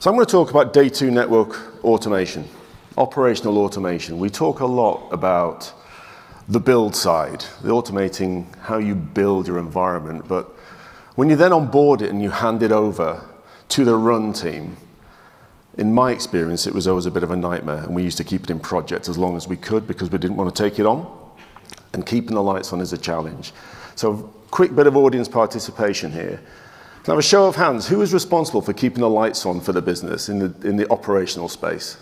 So I'm going to talk about day 2 network automation, operational automation. We talk a lot about the build side, the automating how you build your environment, but when you then onboard it and you hand it over to the run team, in my experience, it was always a bit of a nightmare, and we used to keep it in project as long as we could because we didn't want to take it on, and keeping the lights on is a challenge. So quick bit of audience participation here. Can I have a show of hands? Who is responsible for keeping the lights on for the business in the operational space?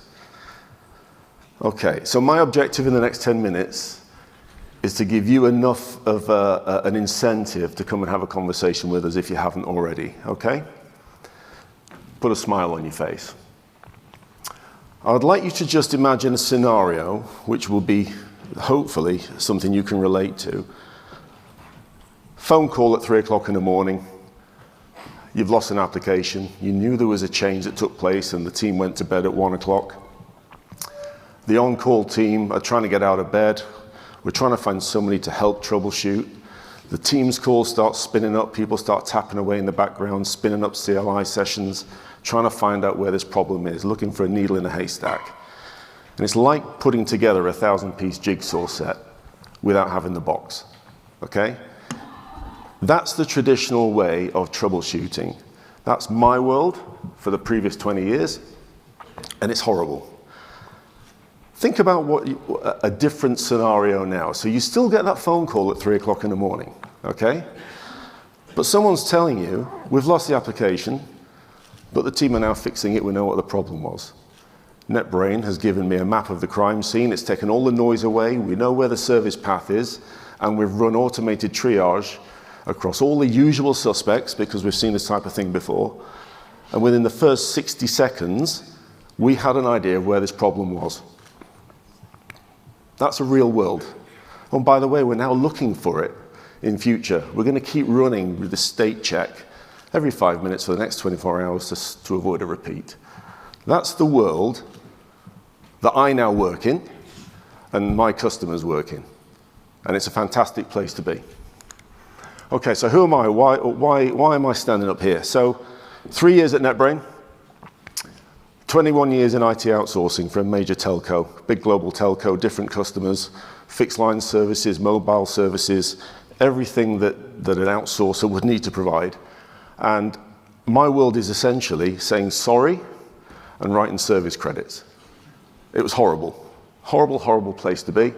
Okay, so my objective in the next 10 minutes is to give you enough of an incentive to come and have a conversation with us if you haven't already, okay? Put a smile on your face. I would like you to just imagine a scenario which will be, hopefully, something you can relate to. Phone call at 3 o'clock in the morning. You've lost an application. You knew there was a change that took place and the team went to bed at 1 o'clock. The on-call team are trying to get out of bed. We're trying to find somebody to help troubleshoot. The Teams call starts spinning up. People start tapping away in the background, spinning up CLI sessions, trying to find out where this problem is, looking for a needle in a haystack. And it's like putting together a 1,000-piece jigsaw set without having the box, okay? That's the traditional way of troubleshooting. That's my world for the previous 20 years, and it's horrible. Think about a different scenario now. So you still get that phone call at 3 o'clock in the morning, okay? But someone's telling you, we've lost the application, but the team are now fixing it, we know what the problem was. NetBrain has given me a map of the crime scene, it's taken all the noise away, we know where the service path is, and we've run automated triage across all the usual suspects, because we've seen this type of thing before, and within the first 60 seconds, we had an idea of where this problem was. That's a real world. Oh, by the way, we're now looking for it in future. We're going to keep running with the state check every 5 minutes for the next 24 hours to avoid a repeat. That's the world that I now work in and my customers work in. And it's a fantastic place to be. Okay, so who am I? Why am I standing up here? So 3 years at NetBrain, 21 years in IT outsourcing for a major telco, big global telco, different customers, fixed line services, mobile services, everything that an outsourcer would need to provide. And my world is essentially saying sorry and writing service credits. It was horrible. Horrible, horrible place to be.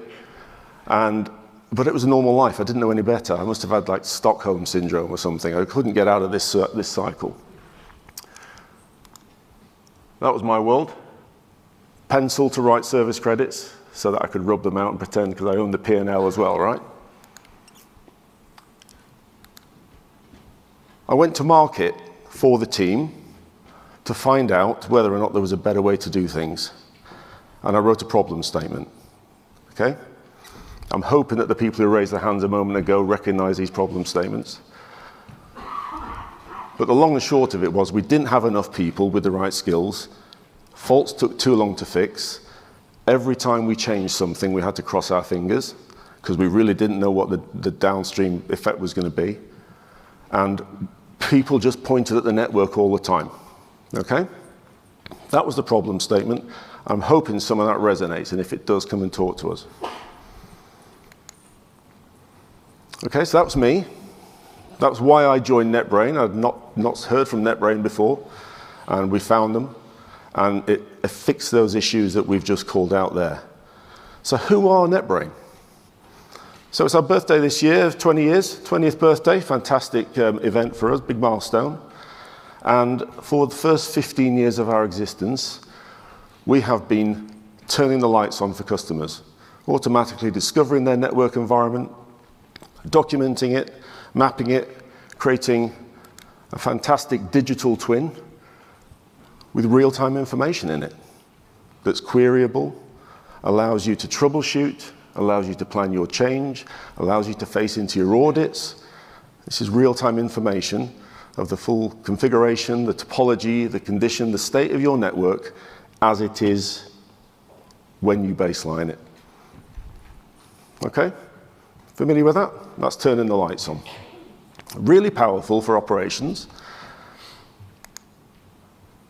But it was a normal life. I didn't know any better. I must have had like Stockholm syndrome or something. I couldn't get out of this cycle. That was my world. Pencil to write service credits so that I could rub them out and pretend because I owned the P&L as well, right? I went to market for the team to find out whether or not there was a better way to do things. And I wrote a problem statement, okay? I'm hoping that the people who raised their hands a moment ago recognize these problem statements. But the long and short of it was we didn't have enough people with the right skills. Faults took too long to fix. Every time we changed something, we had to cross our fingers because we really didn't know what the downstream effect was going to be. And people just pointed at the network all the time, okay? That was the problem statement. I'm hoping some of that resonates, and if it does, come and talk to us. Okay, so that was me. That was why I joined NetBrain. I'd not heard from NetBrain before, and we found them, and it fixed those issues that we've just called out there. So who are NetBrain? So it's our birthday this year, 20 years, 20th birthday, fantastic event for us, big milestone. And for the first 15 years of our existence, we have been turning the lights on for customers, automatically discovering their network environment, documenting it, mapping it, creating a fantastic digital twin with real-time information in it that's queryable, allows you to troubleshoot, allows you to plan your change, allows you to face into your audits. This is real-time information of the full configuration, the topology, the condition, the state of your network as it is when you baseline it. Okay? Familiar with that? That's turning the lights on. Really powerful for operations.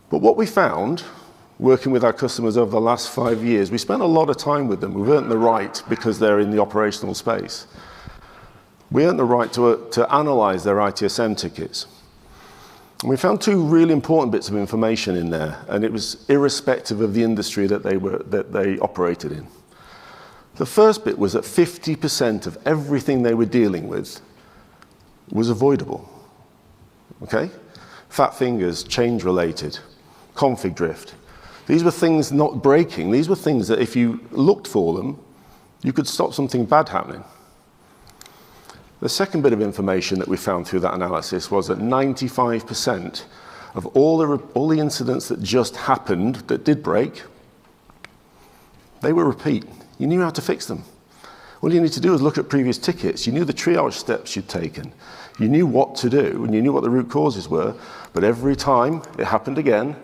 But what we found, working with our customers over the last 5 years, we spent a lot of time with them. We've earned the right, because they're in the operational space, we earned the right to analyze their ITSM tickets. And we found two really important bits of information in there, and it was irrespective of the industry that they operated in. The first bit was that 50% of everything they were dealing with was avoidable. Okay? Fat fingers, change related, config drift. These were things not breaking. These were things that if you looked for them, you could stop something bad happening. The second bit of information that we found through that analysis was that 95% of all the incidents that just happened that did break, they were repeat. You knew how to fix them. All you need to do is look at previous tickets. You knew the triage steps you'd taken. You knew what to do, and you knew what the root causes were, but every time it happened again,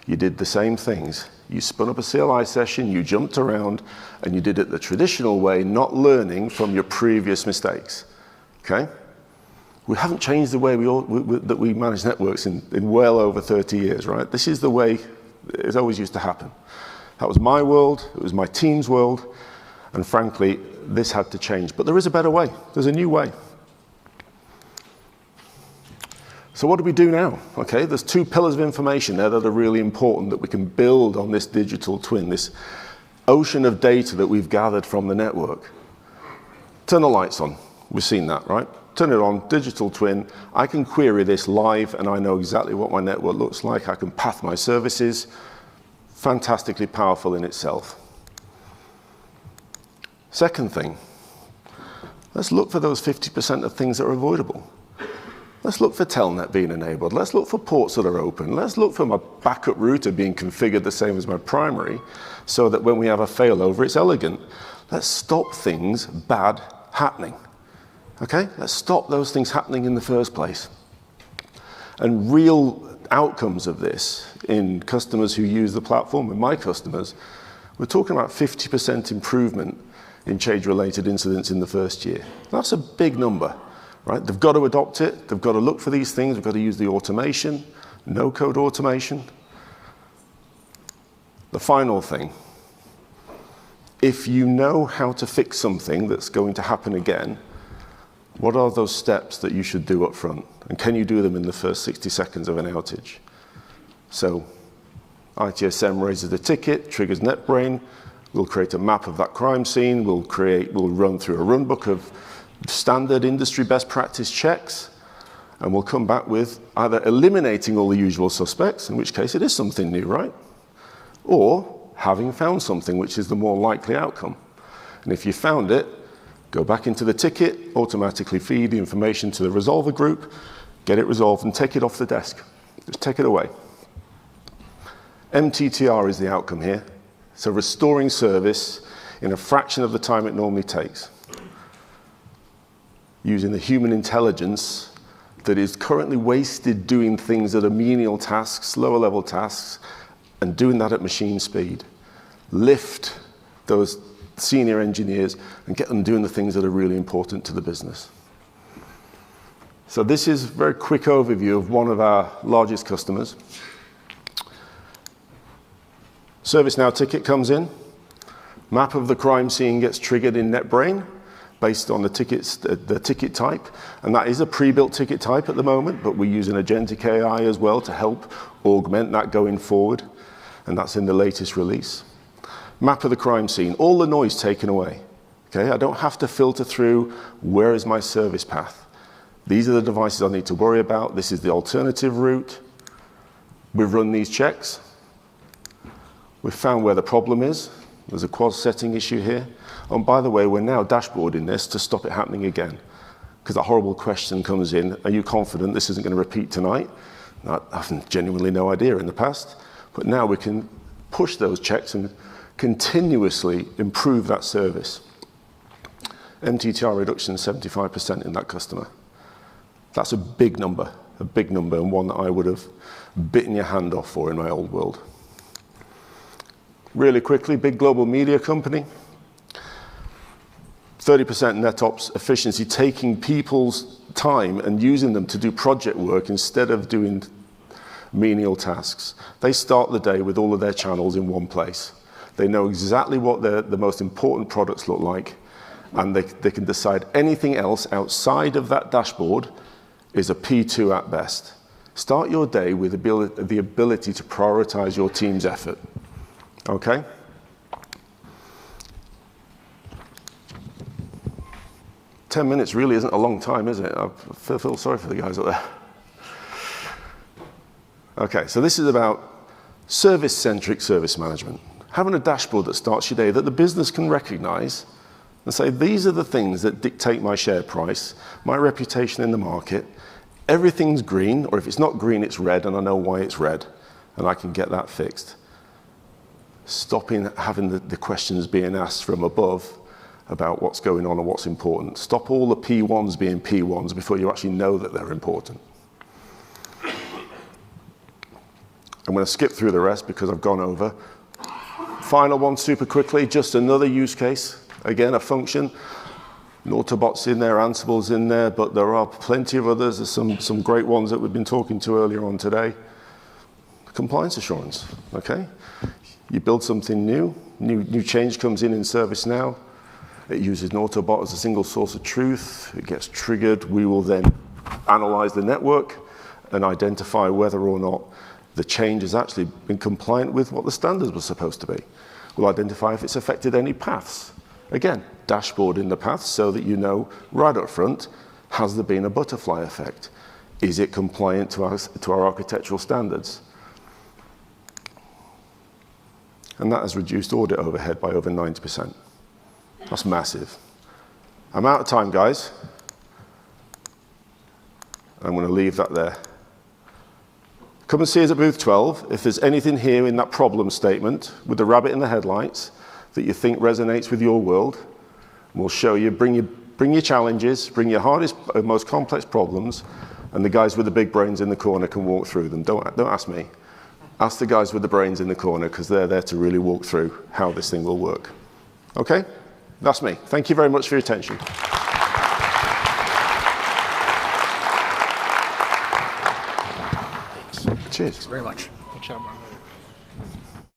you did the same things. You spun up a CLI session, you jumped around, and you did it the traditional way, not learning from your previous mistakes. Okay? We haven't changed the way that we manage networks in well over 30 years, right? This is the way it's always used to happen. That was my world, it was my team's world, and frankly, this had to change. But there is a better way. There's a new way. So what do we do now? Okay, there's two pillars of information there that are really important that we can build on this digital twin, this ocean of data that we've gathered from the network. Turn the lights on. We've seen that, right? Turn it on, digital twin. I can query this live, and I know exactly what my network looks like. I can path my services. Fantastically powerful in itself. Second thing, let's look for those 50% of things that are avoidable. Let's look for telnet being enabled. Let's look for ports that are open. Let's look for my backup router being configured the same as my primary, so that when we have a failover, it's elegant. Let's stop things bad happening. Okay? Let's stop those things happening in the first place. And real outcomes of this in customers who use the platform, and my customers, we're talking about 50% improvement in change-related incidents in the first year. That's a big number, right? They've got to adopt it. They've got to look for these things. They've got to use the automation, no-code automation. The final thing, if you know how to fix something that's going to happen again, what are those steps that you should do up front? And can you do them in the first 60 seconds of an outage? So ITSM raises the ticket, triggers NetBrain. We'll create a map of that crime scene. We'll run through a runbook of standard industry best practice checks. And we'll come back with either eliminating all the usual suspects, in which case it is something new, right? Or having found something, which is the more likely outcome. And if you found it, go back into the ticket, automatically feed the information to the resolver group, get it resolved, and take it off the desk. Just take it away. MTTR is the outcome here. So restoring service in a fraction of the time it normally takes, using the human intelligence that is currently wasted doing things that are menial tasks, lower level tasks, and doing that at machine speed. Lift those senior engineers and get them doing the things that are really important to the business. So this is a very quick overview of one of our largest customers. ServiceNow ticket comes in. Map of the crime scene gets triggered in NetBrain based on the ticket type. And that is a pre-built ticket type at the moment, but we're using agentic AI as well to help augment that going forward. And that's in the latest release. Map of the crime scene, all the noise taken away. Okay, I don't have to filter through where is my service path. These are the devices I need to worry about. This is the alternative route. We've run these checks. We've found where the problem is. There's a quad setting issue here. And by the way, we're now dashboarding this to stop it happening again. Because that horrible question comes in, are you confident this isn't going to repeat tonight? I've genuinely no idea in the past. But now we can push those checks and continuously improve that service. MTTR reduction 75% in that customer. That's a big number, and one that I would have bitten your hand off for in my old world. Really quickly, big global media company. 30% NetOps efficiency, taking people's time and using them to do project work instead of doing menial tasks. They start the day with all of their channels in one place. They know exactly what the most important products look like, and they can decide anything else outside of that dashboard is a P2 at best. Start your day with the ability to prioritize your team's effort, okay? Ten minutes really isn't a long time, is it? I feel sorry for the guys up there. Okay, so this is about service-centric service management. Having a dashboard that starts your day that the business can recognize and say, these are the things that dictate my share price, my reputation in the market. Everything's green, or if it's not green, it's red, and I know why it's red, and I can get that fixed. Stopping having the questions being asked from above about what's going on and what's important. Stop all the P1s being P1s before you actually know that they're important. I'm going to skip through the rest because I've gone over. Final one super quickly, just another use case. Again, a function. Autobot's in there, Ansible's in there, but there are plenty of others. There's some great ones that we've been talking to earlier on today. Compliance assurance, okay? You build something new change comes in ServiceNow. It uses an Autobot as a single source of truth. It gets triggered. We will then analyze the network and identify whether or not the change has actually been compliant with what the standards were supposed to be. We'll identify if it's affected any paths. Again, dashboard in the paths so that you know right up front, has there been a butterfly effect? Is it compliant to our architectural standards? And that has reduced audit overhead by over 90%. That's massive. I'm out of time, guys. I'm going to leave that there. Come and see us at booth 12. If there's anything here in that problem statement with the rabbit in the headlights that you think resonates with your world, we'll show you, bring your challenges, bring your hardest, most complex problems, and the guys with the big brains in the corner can walk through them. Don't ask me. Ask the guys with the brains in the corner because they're there to really walk through how this thing will work. Okay? That's me. Thank you very much for your attention. Cheers. Thanks very much. Good job, Mark.